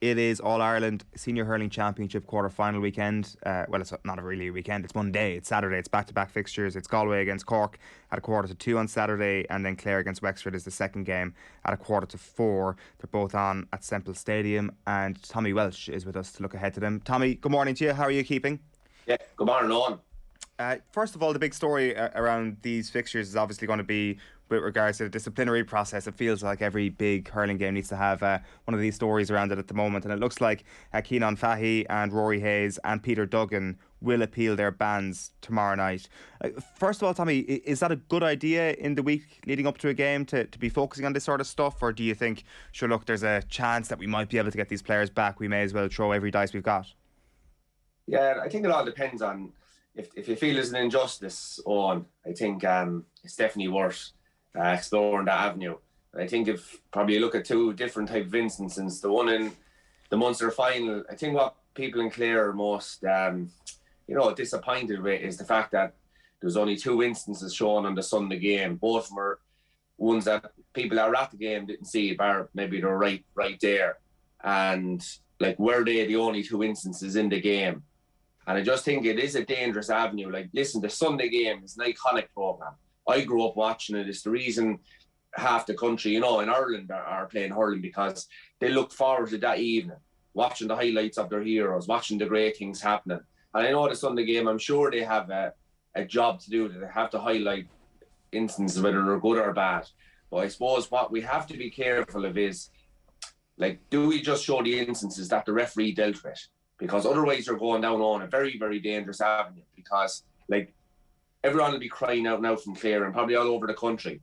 It is All-Ireland Senior Hurling Championship quarter-final weekend. Well, it's not really a weekend. It's Monday. It's Saturday. It's back-to-back fixtures. It's Galway against Cork at 1:45 on Saturday, and then Clare against Wexford is the second game at 4:45. They're both on at Semple Stadium, and Tommy Walsh is with us to look ahead to them. Tommy, good morning to you. How are you keeping? Yeah, good morning, Eoin. First of all, the big story around these fixtures is obviously going to be with regards to the disciplinary process. It feels like every big hurling game needs to have one of these stories around it at the moment, and it looks like Ciaran Fahey and Rory Hayes and Peter Duggan will appeal their bans tomorrow night. First of all, Tommy, is that a good idea in the week leading up to a game to be focusing on this sort of stuff, or do you think, sure, look, there's a chance that we might be able to get these players back, we may as well throw every dice we've got? Yeah, I think it all depends on if you feel there's an injustice on. I think it's definitely worth exploring that avenue. I think if probably you look at two different type of instances, the one in the Munster final, I think what people in Clare are most disappointed with is the fact that there's only two instances shown on the Sunday game. Both of them are ones that people that were at the game didn't see, bar maybe they're right there. And like, were they the only two instances in the game? And I just think it is a dangerous avenue. Like, listen, the Sunday game is an iconic programme. I grew up watching it. It's the reason half the country, in Ireland are playing hurling, because they look forward to that evening, watching the highlights of their heroes, watching the great things happening. And I know the Sunday game, I'm sure they have a job to do. That they have to highlight instances, whether they're good or bad. But I suppose what we have to be careful of is, like, do we just show the instances that the referee dealt with? Because otherwise you're going down on a very, very dangerous avenue, because, like, everyone will be crying out now from Clare and probably all over the country.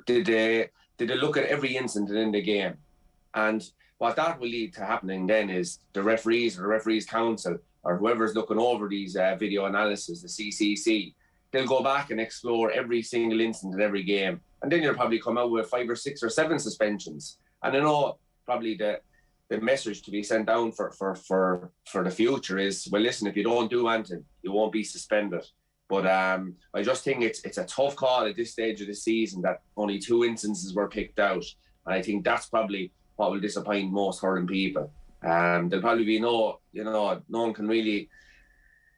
Did they look at every incident in the game? And what that will lead to happening then is the referees or the referees council or whoever's looking over these video analysis, the CCC, they'll go back and explore every single incident in every game. And then you'll probably come out with 5 or 6 or 7 suspensions. And I know probably the message to be sent down for the future is, well, listen, if you don't do anything, you won't be suspended. But I just think it's a tough call at this stage of the season that only 2 instances were picked out. And I think that's probably what will disappoint most hurling people. There'll probably be no one can really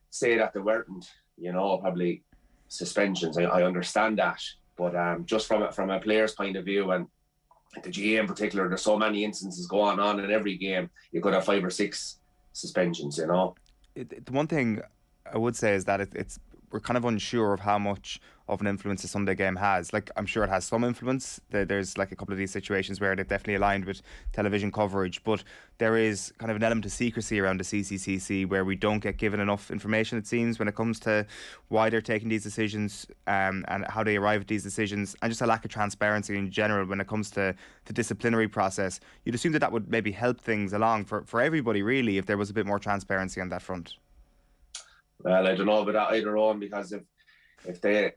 say that there weren't, probably suspensions. I understand that. But just from a player's point of view, and the GA in particular, there's so many instances going on in every game, you could have 5 or 6 suspensions, The one thing I would say is that we're kind of unsure of how much of an influence the Sunday game has. Like, I'm sure it has some influence. There's like a couple of these situations where they've definitely aligned with television coverage, but there is kind of an element of secrecy around the CCCC where we don't get given enough information, it seems, when it comes to why they're taking these decisions and how they arrive at these decisions, and just a lack of transparency in general when it comes to the disciplinary process. You'd assume that would maybe help things along for everybody, really, if there was a bit more transparency on that front. Well, I don't know about that either on, because if they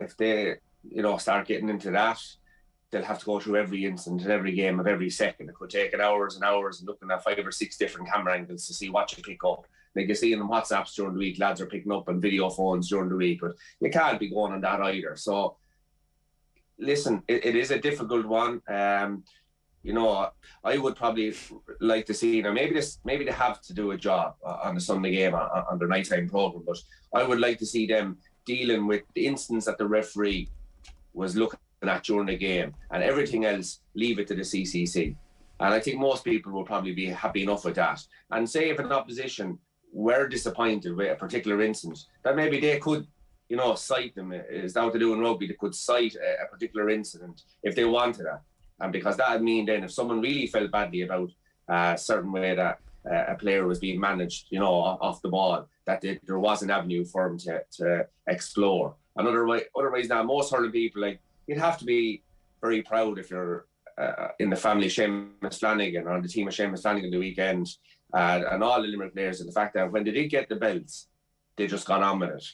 start getting into that, they'll have to go through every incident and every game of every second. It could take hours and hours and looking at 5 or 6 different camera angles to see what you pick up. Like you see in the WhatsApps during the week, lads are picking up on video phones during the week, but you can't be going on that either. So, listen, it is a difficult one. I would probably like to see, maybe they have to do a job on the Sunday game on their nighttime programme, but I would like to see them dealing with the instance that the referee was looking at during the game, and everything else, leave it to the CCC. And I think most people will probably be happy enough with that. And say if an opposition were disappointed with a particular instance, that maybe they could, cite them. It's down to do in rugby, they could cite a particular incident if they wanted that. And because that would mean then if someone really felt badly about a certain way that a player was being managed, off the ball, that there was an avenue for him to explore. And otherwise now, most hurling people, like, you'd have to be very proud if you're in the family of Seamus Flanagan or on the team of Seamus Flanagan the weekend, and all the Limerick players, and the fact that when they did get the belts, they just got on with it.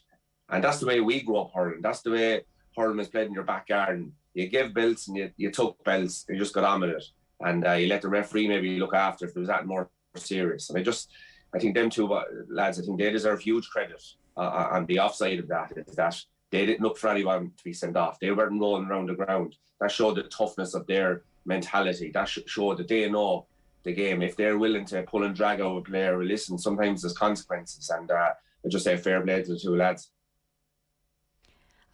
And that's the way we grew up hurling. That's the way hurling was played in your back garden. You give belts and you took belts and you just got on with it. And you let the referee maybe look after if there was that more serious. And I think them two lads, I think they deserve huge credit on the offside of that, is that they didn't look for anyone to be sent off. They weren't rolling around the ground. That showed the toughness of their mentality. That showed that they know the game. If they're willing to pull and drag out a player, listen, sometimes there's consequences, and I just say fair play to the two lads.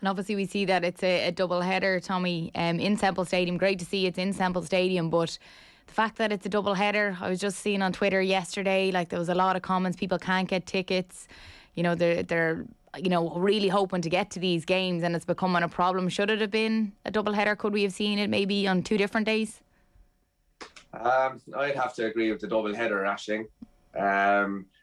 And obviously we see that it's a double header, Tommy, in Semple Stadium. Great to see it's in Semple Stadium, but the fact that it's a double header, I was just seeing on Twitter yesterday, like there was a lot of comments, people can't get tickets, you know, they're you know, really hoping to get to these games, and it's becoming a problem. Should it have been a double header? Could we have seen it maybe on 2 different days? I'd have to agree with the double header, Aisling.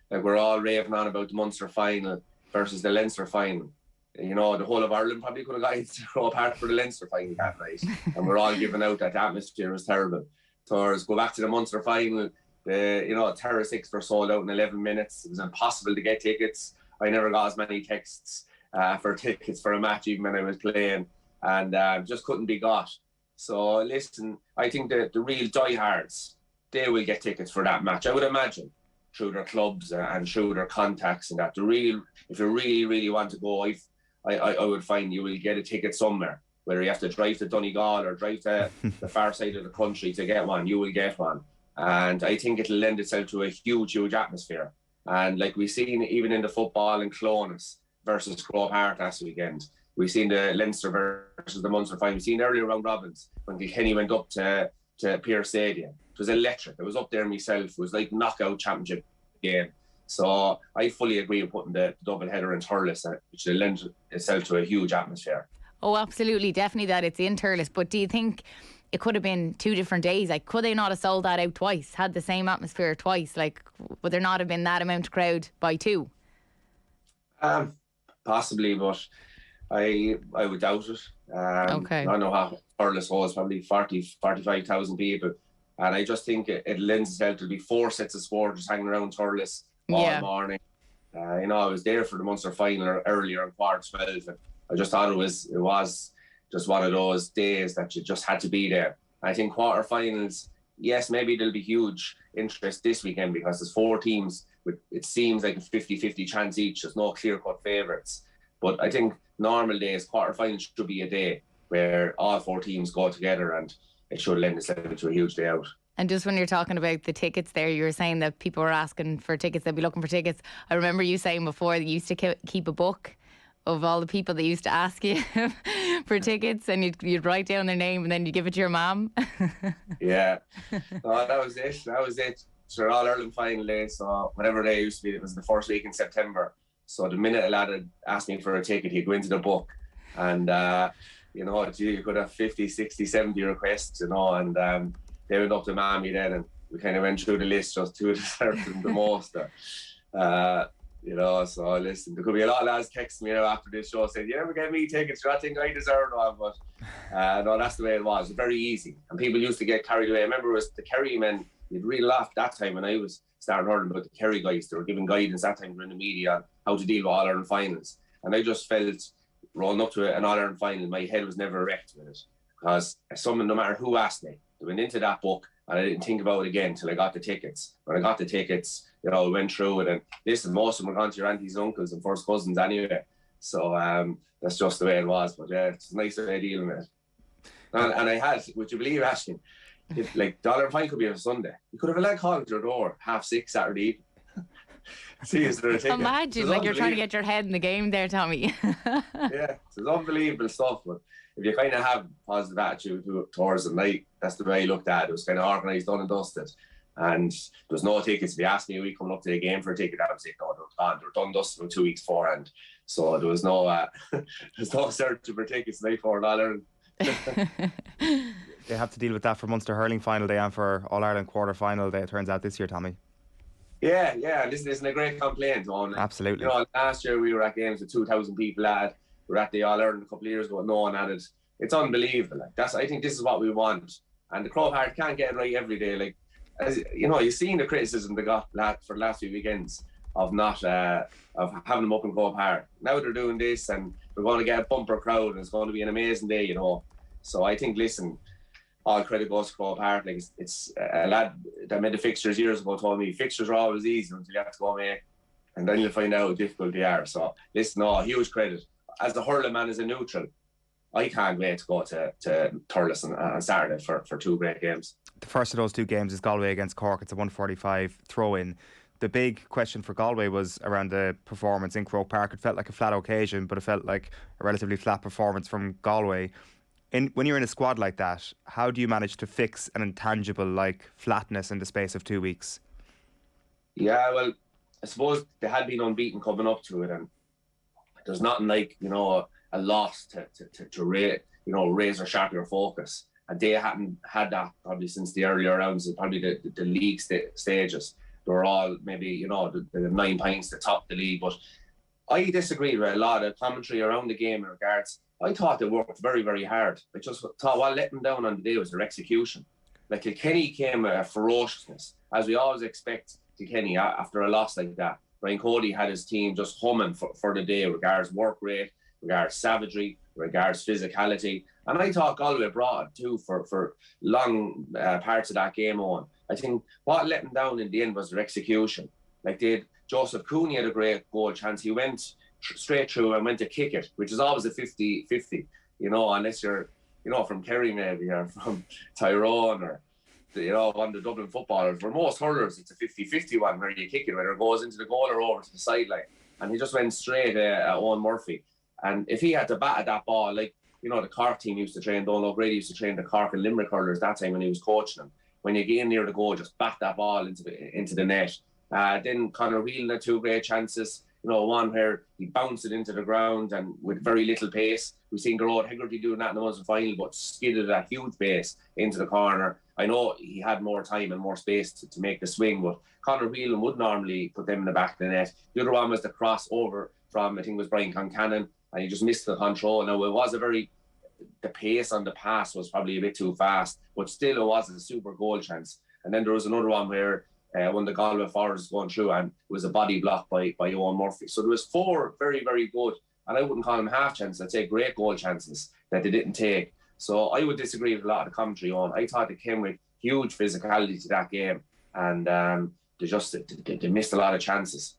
Like we're all raving on about the Munster final versus the Leinster final. You know, the whole of Ireland probably could have got to Croke Park for the Leinster final that night, and we're all giving out that the atmosphere was terrible. So go back to the Munster final. You know, Terra 6 were sold out in 11 minutes. It was impossible to get tickets. I never got as many texts for tickets for a match even when I was playing, and just couldn't be got. So listen, I think the real diehards, they will get tickets for that match, I would imagine, through their clubs and through their contacts, and that the real, if you really want to go, I would find you will get a ticket somewhere, whether you have to drive to Donegal or drive to the far side of the country to get one, you will get one. And I think it'll lend itself to a huge atmosphere. And like we've seen even in the football in Clones versus Croke Park last weekend, we've seen the Leinster versus the Munster final. We've seen earlier round robins when Kilkenny went up to Pearse Stadium. It was electric. I was up there myself. It was like knockout championship game. So I fully agree with putting the double header in Thurles, which will lend itself to a huge atmosphere. Oh, absolutely. Definitely that it's in Thurles. But do you think it could have been 2 different days? Like, could they not have sold that out twice, had the same atmosphere twice? Like, would there not have been that amount of crowd by 2? Possibly, but I would doubt it. Okay. I don't know how Thurles holds, probably 45,000 people. And I just think it lends itself to be 4 sets of supporters hanging around Thurles all morning. You know, I was there for the Munster final earlier in 12:15, and I just thought it was just one of those days that you just had to be there. I think quarterfinals, yes, maybe there'll be huge interest this weekend because there's 4 teams with, it seems like a 50-50 chance each. There's no clear-cut favourites. But I think normal days, quarterfinals should be a day where all 4 teams go together, and it should lend itself to a huge day out. And just when you're talking about the tickets there, you were saying that people were asking for tickets, they'd be looking for tickets. I remember you saying before that you used to keep a book of all the people that used to ask you for tickets, and you'd write down their name and then you give it to your mum. Yeah. Oh, that was it. So all Ireland final day, so whatever day it used to be, it was the first week in September. So the minute a lad had asked me for a ticket, he'd go into the book, and you know, you could have 50, 60, 70 requests, you know, and they went up to Mammy then, and we kind of went through the list, just who deserved them the most. You know, so listen, there could be a lot of lads texting me after this show saying, you never gave me tickets, I think I deserve one, but no, that's the way it was. It was very easy, and people used to get carried away. I remember it was the Kerry men, you'd really laugh that time when I was starting hurling about the Kerry guys. They were giving guidance that time during the media on how to deal with All-Ireland finals, and I just felt rolling up to an All-Ireland final, my head was never erect with it, because no matter who asked me, they went into that book, and I didn't think about it again until I got the tickets. When I got the tickets, you know, I went through it, and listen, most of them were gone to your aunties and uncles and first cousins anyway. So that's just the way it was. But yeah, it's a nice way of dealing with it. And I had, would you believe, Ashton, if like the All-Ireland final could be on a Sunday, you could have a leg calling to your door 6:30 Saturday evening. See, is there a ticket? Imagine, like you're trying to get your head in the game there, Tommy. Yeah, it's unbelievable stuff. But if you kind of have a positive attitude towards it, like that's the way I looked at it. It was kind of organised, done and dusted. And there was no tickets. If you asked me a week coming up to the game for a ticket, I would say, no, they were done dusted about 2 weeks beforehand. So there was no there's no search for tickets tonight for All-Ireland. They have to deal with that for Munster Hurling final day and for All-Ireland quarter final day, it turns out, this year, Tommy. Yeah, this isn't a great complaint. Absolutely. You know, last year we were at games with 2,000 people at. We were at the All-Ireland a couple of years ago, no one had it. It's unbelievable. Like I think this is what we want. And the Croke Park can't get it right every day. Like, as you know, you've seen the criticism they got for the last few weekends of not of having them up in Croke Park. Now they're doing this, and we're going to get a bumper crowd, and it's going to be an amazing day, you know. So I think, listen, all credit goes to Croke Park. Like it's a lad that made the fixtures years ago told me fixtures are always easy until you have to go make, and then you'll find out how difficult they are. So listen, huge credit. As the hurling man, as a neutral, I can't wait to go to Thurles on Saturday for 2 great games. the first of those two games is Galway against Cork. It's a 1:45 throw-in. The big question for Galway was around the performance in Croke Park. It felt like a flat occasion, but it felt like a relatively flat performance from Galway. When you're in a squad like that, how do you manage to fix an intangible like flatness in the space of 2 weeks? Yeah, well, I suppose they had been unbeaten coming up to it, and there's nothing like, you know, a loss to raise or sharpen your focus. And they hadn't had that probably since the earlier rounds, probably the league stages. They were all maybe, you know, the 9 points to top the league. But I disagreed with a lot of commentary around the game in regards. I thought they worked very, very hard. I just thought what let them down on the day was their execution. Like Kilkenny came with a ferociousness, as we always expect Kilkenny after a loss like that. Brian Cody had his team just humming for the day, regards work rate, regards savagery, regards physicality. And I thought Galway brought it too for long parts of that game on. I think what let them down in the end was their execution. Like Joseph Cooney had a great goal chance. He went straight through and went to kick it, which is always a 50-50, you know, unless you're, you know, from Kerry maybe, or from Tyrone, or, you know, one of the Dublin footballers. For most hurlers, it's a 50-50 one where you kick it, whether it goes into the goal or over to the sideline. And he just went straight at Eoin Murphy. And if he had to bat at that ball, like, you know, the Cork team used to train, Donald O'Grady used to train the Cork and Limerick hurlers that time when he was coaching them. When you get in near the goal, just bat that ball into the net. Then Conor Whelan had 2 great chances. You know, one where he bounced it into the ground and with very little pace. We've seen Gerard Hegarty doing that in the Munster final, but skidded at huge pace into the corner. I know he had more time and more space to make the swing, but Conor Whelan would normally put them in the back of the net. The other one was the cross over from, I think it was Brian Concannon, and he just missed the control. Now, it was the pace on the pass was probably a bit too fast, but still it was a super goal chance. And then there was another one where one of the Galway forwards was going through and it was a body block by Eoin Murphy. So there was 4 very, very good, and I wouldn't call them half chances, I'd say great goal chances that they didn't take. So I would disagree with a lot of the commentary on. I thought they came with huge physicality to that game, and they missed a lot of chances.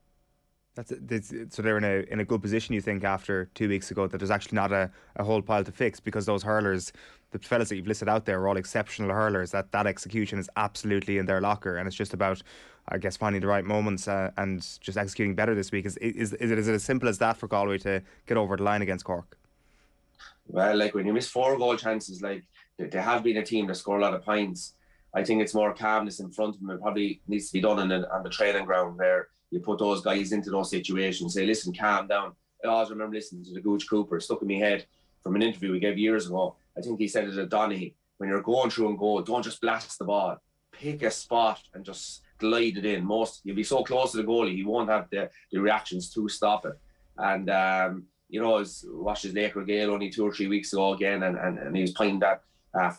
So they're in a good position, you think, after 2 weeks ago, that there's actually not a whole pile to fix, because those hurlers, the fellas that you've listed out there, are all exceptional hurlers. That execution is absolutely in their locker, and it's just about, I guess, finding the right moments and just executing better this week. Is it as simple as that for Galway to get over the line against Cork? Well, like when you miss 4 goal chances, like they have been a team that score a lot of points. I think it's more calmness in front of them. It probably needs to be done on the training ground, where you put those guys into those situations, say, listen, calm down. I always remember listening to the Gooch Cooper, stuck in my head from an interview we gave years ago. I think he said it at Donaghy, when you're going through and goal, don't just blast the ball. Pick a spot and just glide it in. You'll be so close to the goalie, he won't have the reactions to stop it. And, you know, I watched his Laker Gale only 2 or 3 weeks ago again, and he was pointing that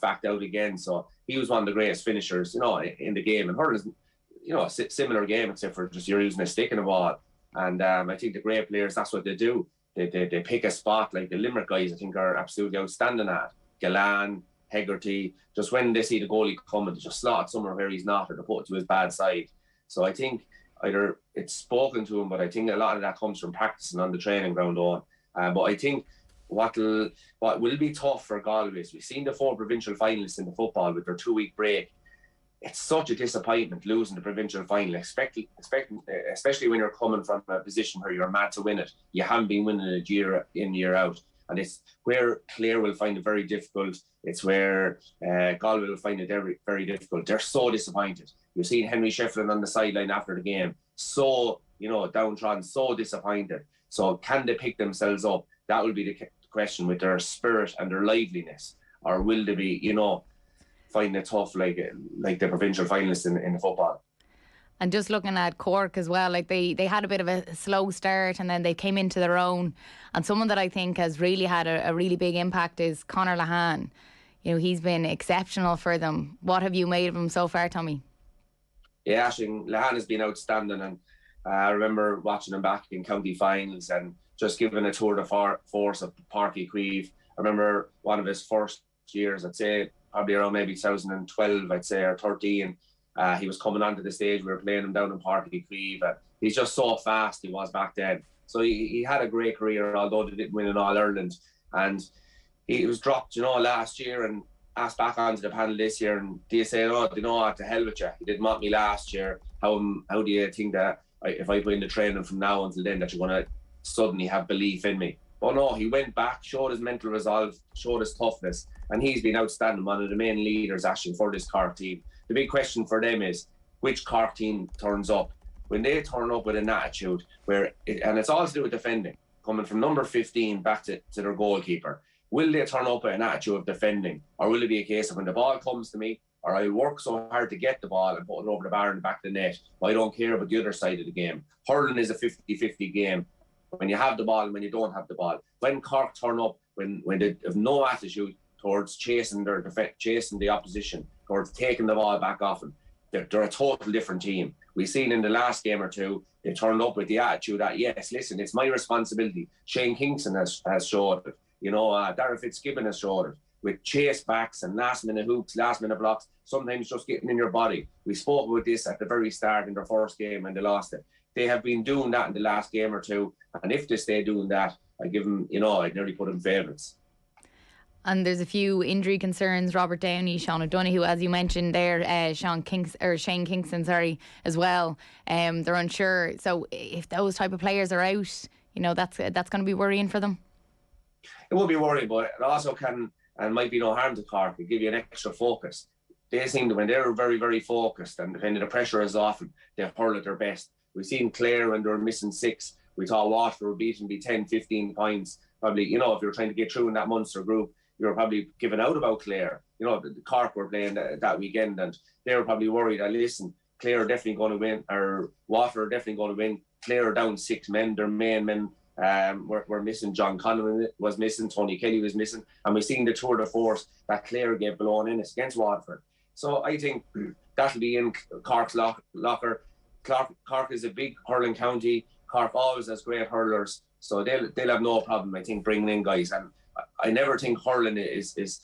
fact out again. So he was one of the greatest finishers, you know, in the game. And hurling's, you know, a similar game, except for just you're using a stick and a ball. And I think the great players, that's what they do. They pick a spot. Like the Limerick guys, I think, are absolutely outstanding at. Gillan, Hegarty, just when they see the goalie coming, they just slot somewhere where he's not, or they put it to his bad side. So I think either it's spoken to him, but I think a lot of that comes from practicing on the training ground on. But I think what will be tough for Galway is we've seen the 4 provincial finalists in the football with their 2-week break. It's such a disappointment losing the provincial final, especially when you're coming from a position where you're mad to win it. You haven't been winning it year in, year out. And it's where Clare will find it very difficult. It's where Galway will find it very, very difficult. They're so disappointed. You've seen Henry Shefflin on the sideline after the game. So, you know, downtrodden, so disappointed. So can they pick themselves up? That will be the question, with their spirit and their liveliness. Or will they be, you know, finding it tough like the provincial finalists in the football? And just looking at Cork as well, like they had a bit of a slow start and then they came into their own. And someone that I think has really had a really big impact is Conor Lahan. You know, he's been exceptional for them. What have you made of him so far, Tommy? Yeah, actually, Lahan has been outstanding, and I remember watching him back in county finals and just giving a tour de force of Páirc Uí Chaoimh. I remember one of his first years, I'd say probably around maybe 2012, I'd say, or 13. He was coming onto the stage. We were playing him down in Páirc Uí Chaoimh. He's just so fast, he was back then. So he had a great career, although they didn't win in All-Ireland. And he was dropped, you know, last year. And asked back onto the panel this year, and do you say, oh, do you know what, to hell with you, you didn't want me last year, how do you think that if I put in the training from now until then that you're going to suddenly have belief in me? But no, he went back, showed his mental resolve, showed his toughness, and he's been outstanding, one of the main leaders actually for this Cork team. The big question for them is, which Cork team turns up? When they turn up with an attitude and it's all to do with defending, coming from number 15 back to their goalkeeper, will they turn up with an attitude of defending, or will it be a case of when the ball comes to me, or I work so hard to get the ball and put it over the bar in the back of the net, I don't care about the other side of the game. Hurling is a 50-50 game. When you have the ball and when you don't have the ball. When Cork turn up, when they have no attitude towards chasing the opposition, towards taking the ball back off them, they're a total different team. We've seen in the last game or two, they turned up with the attitude that, yes, listen, it's my responsibility. Shane Kingston has showed it. Darren Fitzgibbon has showed it. With chase backs and last minute hoops, last minute blocks, sometimes just getting in your body. We spoke about this at the very start in their first game and they lost it. They have been doing that in the last game or two. And if they stay doing that, I give them, I'd nearly put them favourites. And there's a few injury concerns. Robert Downey, Sean O'Donoghue, as you mentioned there, Shane Kingston, as well. They're unsure. So if those type of players are out, that's going to be worrying for them. It will be worrying, but it also can and might be no harm to Cork. It give you an extra focus. They seem to, when they're very, very focused and depending the pressure is off them, they hurl at their best. We've seen Clare when they were missing 6. We thought Waterford were beaten by 10, 15 points. Probably, if you're trying to get through in that Munster group, you're probably giving out about Clare. The Cork were playing that weekend and they were probably worried that, listen, Clare are definitely going to win, or Waterford are definitely going to win. Clare are down 6 men, their main men. We're missing. John Conlon was missing, Tony Kelly was missing, and we've seen the tour de force that Clare gave blown in against Waterford. So I think that'll be in Cork's locker. Cork is a big hurling county. Cork always has great hurlers, so they'll have no problem, I think, bringing in guys. And I never think hurling is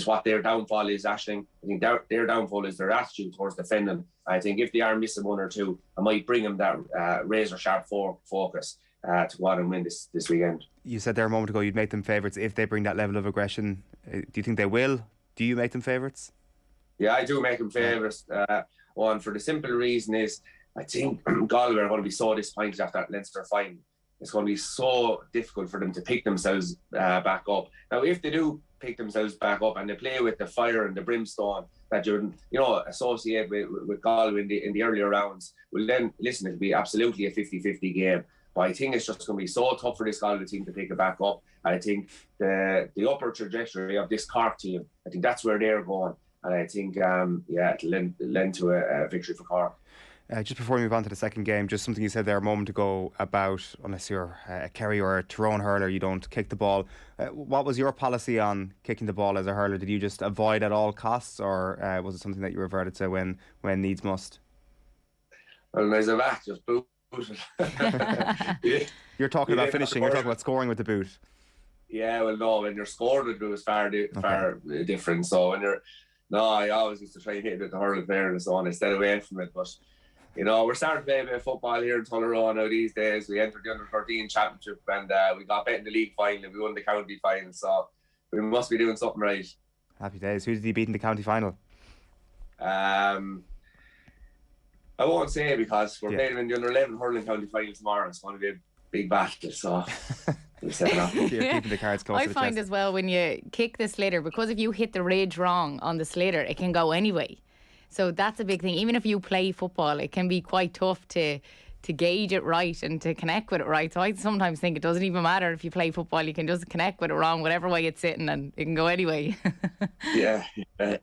what their downfall is, Aisling. I think their downfall is their attitude towards defending. I think if they are missing 1 or 2, I might bring them that razor sharp focus to go on and win this weekend. You said there a moment ago you'd make them favourites if they bring that level of aggression. Do you think they will? Do you make them favourites? Yeah, I do make them favourites. One, for the simple reason is I think Galway are going to be so disappointed after that Leinster final. It's going to be so difficult for them to pick themselves back up. Now, if they do pick themselves back up and they play with the fire and the brimstone that you associate with Galway in the earlier rounds, well then, listen, it'll be absolutely a 50-50 game. But I think it's just going to be so tough for this Galway team to pick it back up. I think the upper trajectory of this Cork team, I think that's where they're going. And I think, it'll lend to a victory for Cork. Just before we move on to the second game, just something you said there a moment ago about unless you're a Kerry or a Tyrone hurler, you don't kick the ball. What was your policy on kicking the ball as a hurler? Did you just avoid at all costs, or was it something that you reverted to when needs must? Well, as a back, just boot. You're talking about finishing. You're talking about scoring with the boot. Yeah, well, no, when you're scoring with the boot is far different. So when I always used to try and hit it with the hurling player and so on instead of away from it. But we're starting to play a bit of football here in Tullaroan now these days. We entered the under-13 championship and we got bet in the league final. We won the county final, so we must be doing something right. Happy days. Who did you beat in the county final? I won't say because we're playing in the under-11 hurling county final tomorrow. It's going to be a big battle, so we'll set it up. You're keeping the cards close to the chest. I find as well when you kick the sliotar, because if you hit the ridge wrong on the sliotar, it can go anyway. So that's a big thing. Even if you play football, it can be quite tough to gauge it right and to connect with it right. So I sometimes think it doesn't even matter if you play football, you can just connect with it wrong, whatever way it's sitting, and it can go anyway. Yeah. I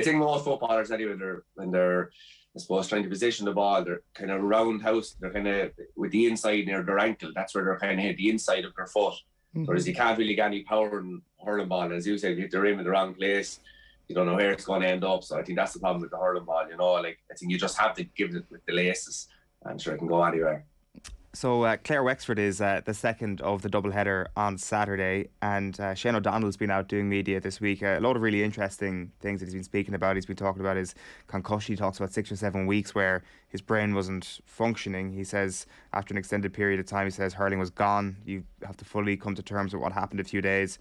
think most footballers anyway, when they're I suppose trying to position the ball, they're kind of roundhouse, they're kind of with the inside near their ankle, that's where they're kind of hit the inside of their foot. Mm-hmm. Whereas you can't really get any power in hurling ball. As you said, if they're in the wrong place, you don't know where it's going to end up. So I think that's the problem with the hurling ball, I think you just have to give it with the laces and sure it can go anywhere. So Clare Wexford is the second of the doubleheader on Saturday, and Shane O'Donnell's been out doing media this week. A lot of really interesting things that he's been speaking about. He's been talking about his concussion. He talks about 6 or 7 weeks where his brain wasn't functioning. He says after an extended period of time, he says hurling was gone. You have to fully come to terms with what happened a few days.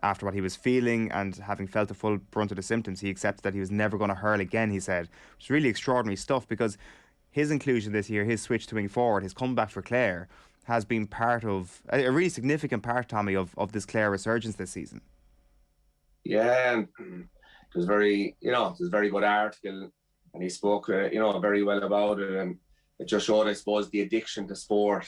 after what he was feeling and having felt the full brunt of the symptoms, he accepted that he was never going to hurl again, he said. It's really extraordinary stuff, because his inclusion this year, his switch to wing forward, his comeback for Clare, has been part of, a really significant part, Tommy, of this Clare resurgence this season. Yeah, and it was it was a very good article, and he spoke, very well about it, and it just showed, I suppose, the addiction to sport,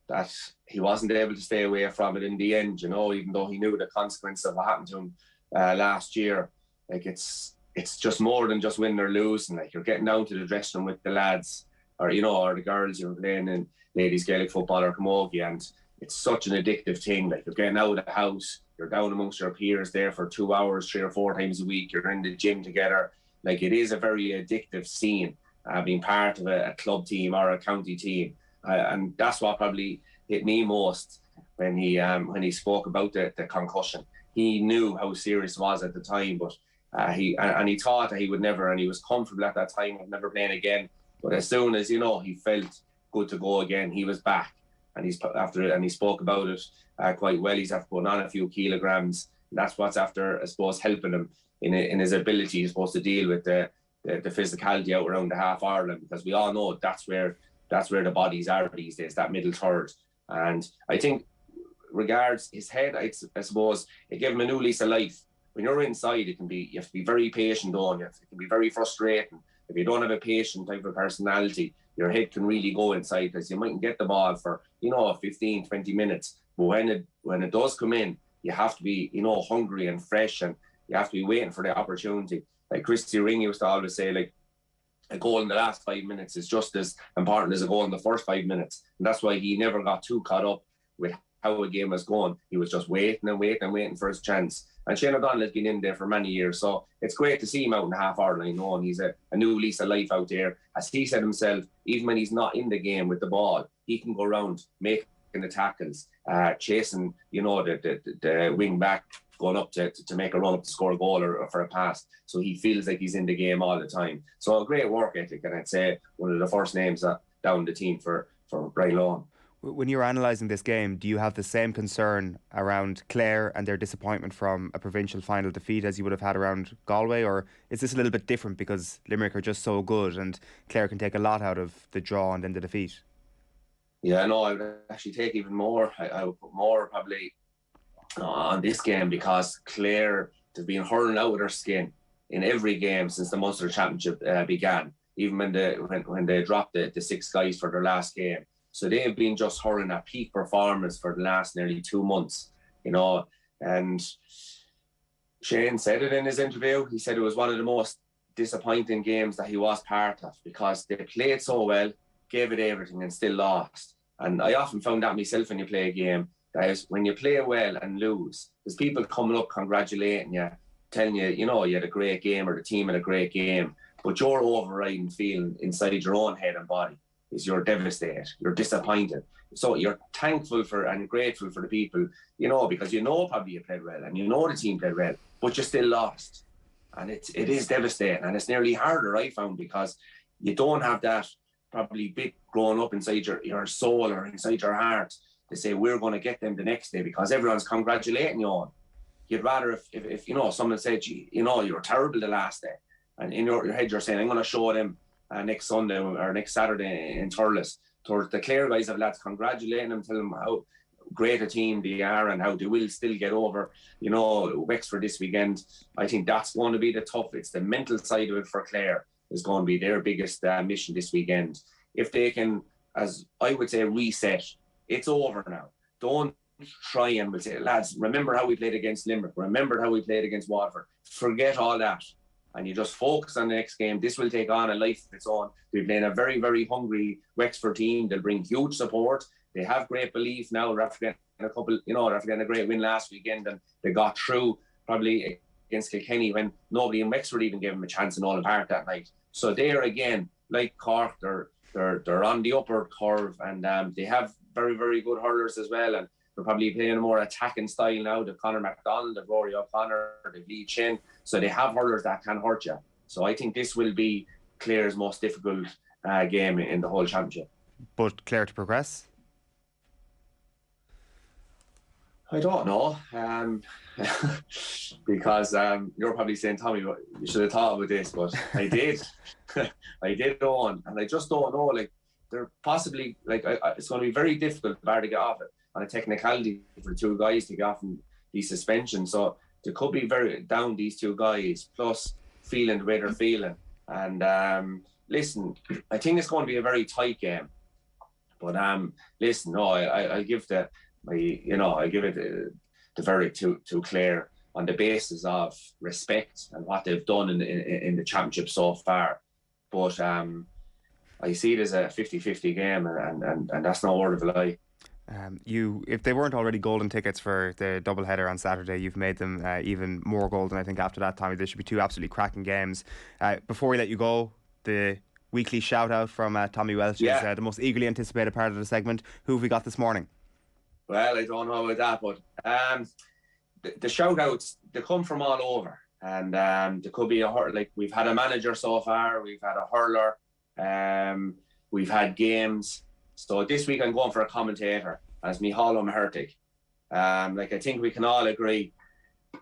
that he wasn't able to stay away from it in the end, even though he knew the consequence of what happened to him last year. Like, it's just more than just winning or losing. Like, you're getting down to the dressing room with the lads, or the girls you're playing in ladies Gaelic football or camogie, and it's such an addictive thing. Like, you're getting out of the house, you're down amongst your peers there for 2 hours, 3 or 4 times a week, you're in the gym together. Like, it is a very addictive scene, being part of a club team or a county team. And that's what probably hit me most when he spoke about the concussion. He knew how serious it was at the time, but he thought that he would never, and he was comfortable at that time of never playing again. But as soon as he felt good to go again, he was back, and he spoke about it quite well. He's after putting on a few kilograms, and that's what's after, I suppose, helping him in his ability, supposed to deal with the physicality out around the half Ireland, because we all know that's where the bodies are these days, that middle third. And I think, regards his head, I suppose it gave him a new lease of life. When you're inside, you have to be very patient on you. It can be very frustrating. If you don't have a patient type of personality, your head can really go inside, because you mightn't get the ball for 15, 20 minutes. But when it does come in, you have to be hungry and fresh, and you have to be waiting for the opportunity. Like Christy Ring used to always say, like, a goal in the last 5 minutes is just as important as a goal in the first 5 minutes. And that's why he never got too caught up with how a game was going. He was just waiting and waiting and waiting for his chance. And Sheahan O'Donnell has been in there for many years, so it's great to see him out in the half Ireland, and he's a new lease of life out there. As he said himself, even when he's not in the game with the ball, he can go around making the tackles, chasing, the wing back, going up to make a run up to score a goal or for a pass. So he feels like he's in the game all the time. So a great work ethic, and I'd say one of the first names down the team for Brian Lohan. When you're analysing this game, do you have the same concern around Clare and their disappointment from a provincial final defeat as you would have had around Galway, or is this a little bit different because Limerick are just so good and Clare can take a lot out of the draw and then the defeat? Yeah, no, I would actually take even more. I would put more probably on this game, because Clare have been hurling out of their skin in every game since the Munster Championship began, even when they dropped the 6 guys for their last game. So they have been just hurling at peak performance for the last nearly 2 months, and Shane said it in his interview. He said it was one of the most disappointing games that he was part of, because they played so well, gave it everything, and still lost. And I often found that myself when you play a game, that is, when you play well and lose, there's people coming up congratulating you, telling you, you had a great game, or the team had a great game, but your overriding feeling inside your own head and body is you're devastated, you're disappointed. So you're thankful for and grateful for the people, because probably you played well and the team played well, but you still lost. And it is devastating, and it's nearly harder, I found, because you don't have that probably bit growing up inside your soul or inside your heart to say, we're going to get them the next day, because everyone's congratulating you on. You'd rather if someone said, you were terrible the last day, and in your head you're saying, I'm going to show them next Sunday or next Saturday in Thurles. Towards the Clare guys have lads congratulating them, telling them how great a team they are and how they will still get over, Wexford this weekend. I think that's going to be the tough. It's the mental side of it for Clare is going to be their biggest mission this weekend. If they can, as I would say, reset, it's over now. Don't try and we'll say, lads, remember how we played against Limerick, remember how we played against Waterford. Forget all that, and you just focus on the next game. This will take on a life of its own. We're playing a very, very hungry Wexford team. They'll bring huge support. They have great belief now. They're after getting a great win last weekend, and they got through probably against Kilkenny when nobody in Wexford even gave them a chance in All Park that night. So they're, again, like Cork, they're on the upward curve, and they have very, very good hurlers as well, and they're probably playing a more attacking style now. They've Conor McDonald, they've Rory O'Connor, they've Lee Chin, so they have hurlers that can hurt you. So I think this will be Clare's most difficult game in the whole championship. But Clare to progress? I don't know, because you're probably saying, Tommy, you should have thought about this, but I did. I did, Eoin, and I just don't know. Like, they're possibly, like, it's going to be very difficult to get off it on a technicality for two guys to get off in these suspensions. So there could be very down these two guys, plus feeling the way they're feeling. And listen, I think it's going to be a very tight game. But listen, no, I give the. I give it the verdict to Clare on the basis of respect and what they've done in the championship so far. But I see it as a 50-50 game, and that's no word of a lie. If they weren't already golden tickets for the double header on Saturday, you've made them even more golden. I think after that, Tommy, there should be two absolutely cracking games. Before we let you go, the weekly shout out from Tommy Walsh is the most eagerly anticipated part of the segment. Who have we got this morning? Well, I don't know about that, but the shout-outs, they come from all over. And there could be like, we've had a manager so far, we've had a hurler, we've had games. So this week I'm going for a commentator as Muircheartaigh. Like, I think we can all agree,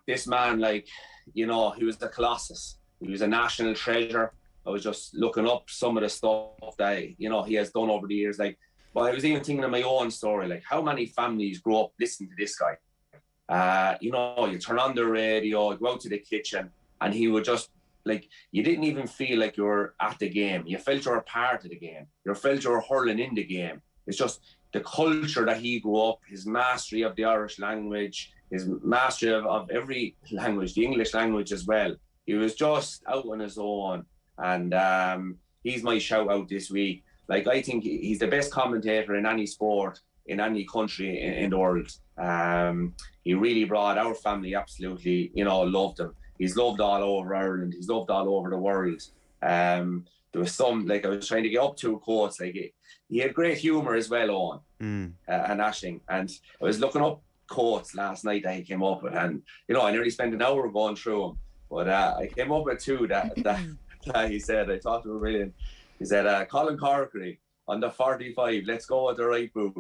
this man, like, he was a colossus. He was a national treasure. I was just looking up some of the stuff that, he has done over the years. Like, but I was even thinking of my own story, like how many families grow up listening to this guy. You turn on the radio, go out to the kitchen, and he would just, like, you didn't even feel like you were at the game. You felt you were a part of the game. You felt you were hurling in the game. It's just the culture that he grew up, his mastery of the Irish language, his mastery of every language, the English language as well. He was just out on his own. And he's my shout out this week. Like, I think he's the best commentator in any sport, in any country in the world. He really brought our family absolutely, loved him. He's loved all over Ireland. He's loved all over the world. There was some, like, I was trying to get up to quotes. Like, he had great humour as well, Eoin, and Ashing. And I was looking up quotes last night that he came up with. And, I nearly spent an hour going through them. But I came up with two that he said. I thought they were brilliant. He said, Colin Corkery on the 45, let's go with the right boot.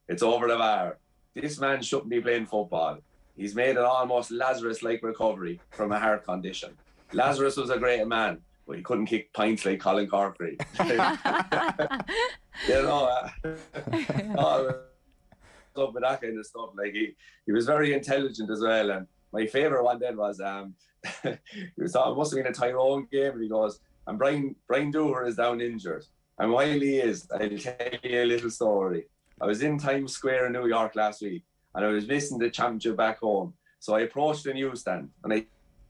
It's over the bar. This man shouldn't be playing football. He's made an almost Lazarus-like recovery from a heart condition. Lazarus was a great man, but he couldn't kick pints like Colin Corkery. Up with that kind of stuff. Like, he was very intelligent as well. And my favourite one then was, he was talking, it must have been a Tyrone game, and he goes, and Brian Dooher is down injured. And while he is, I'll tell you a little story. I was in Times Square in New York last week, and I was missing the championship back home. So I approached the newsstand, and I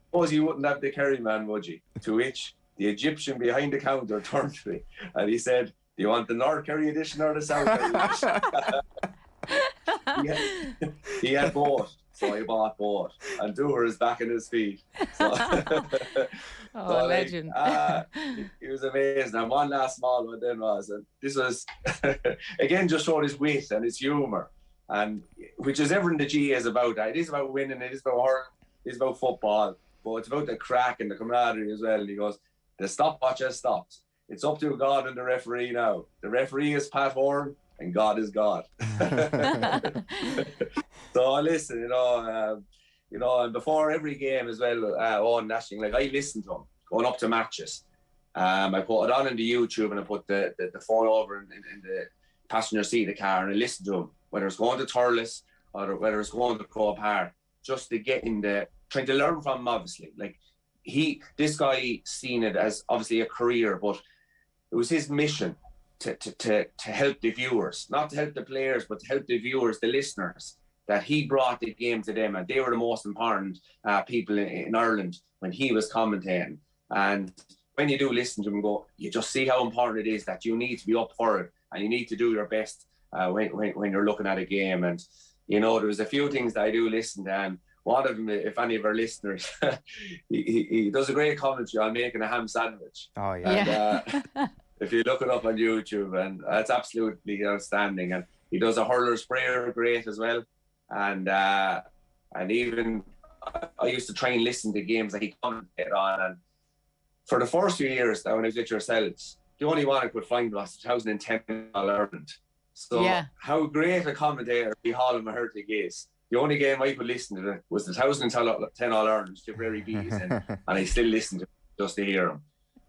suppose you wouldn't have the Kerry man, would you? To which the Egyptian behind the counter turned to me, and he said, do you want the North Kerry edition or the South Kerry edition? he had both. So I bought both, and Dooher is back on his feet. So, legend. He was amazing. And one last small one then was, and this was, again, just showed his wit and his humour, and which is everything the G is about. It is about winning, it is about hurling, it is about football, but it's about the crack and the camaraderie as well. And he goes, the stopwatch has stopped. It's up to God and the referee now. The referee is Pat Horan, and God is God. So listen, and before every game as well, on Nashing, like, I listen to him going up to matches. I put it on in the YouTube, and I put the phone over in the passenger seat of the car, and I listen to him, whether it's going to Thurles or whether it's going to Croke Park, just to get in the, trying to learn from him, obviously. Like, this guy seen it as obviously a career, but it was his mission to help the viewers, not to help the players, but to help the viewers, the listeners, that he brought the game to them, and they were the most important people in Ireland when he was commentating. And when you do listen to him go, you just see how important it is that you need to be up for it, and you need to do your best when you're looking at a game. And there was a few things that I do listen to, and one of them, if any of our listeners, he does a great commentary on making a ham sandwich. Oh yeah. And, if you look it up on YouTube, and it's absolutely outstanding. And he does a hurler sprayer great as well. And even I used to try and listen to games that he commentated on. And for the first few years when I was with yourselves, the only one I could find was 2010 All Ireland. So how great a commentator Miche&aacute is. the only game I could listen to was the 2010 All-Irelands, Tipperary Bees, and I still listen to it just to hear them.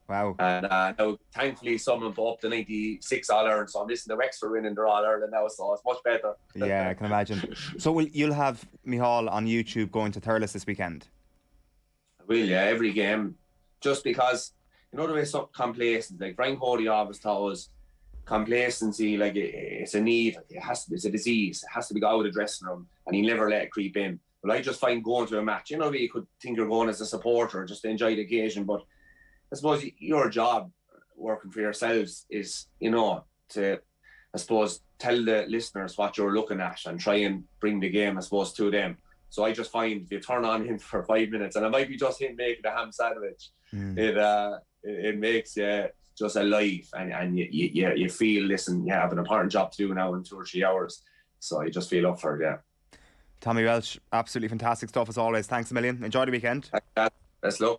Wow. And now, thankfully, someone put up the 96 All-Ireland, so I'm listening to Wexford winning their All-Ireland now, so it's much better. Yeah, I can imagine. So you'll have Micheál on YouTube going to Thurles this weekend? I will, yeah, every game. Just because, you know the way some complacent, like Brian Cody always taught us, complacency, like it's a need, it's a disease, it has to be out of the dressing room, and you never let it creep in. But I just find going to a match, you know, you could think you're going as a supporter just to enjoy the occasion, but I suppose your job working for yourselves is, you know, to, I suppose, tell the listeners what you're looking at and try and bring the game, I suppose, to them. So I just find if you turn on him for 5 minutes, and it might be just him making the ham sandwich, it makes you just alive, and you feel, listen, you have an important job to do now in 2 or 3 hours. So you just feel up for it, yeah. Tommy Walsh, absolutely fantastic stuff as always. Thanks a million. Enjoy the weekend. Best luck.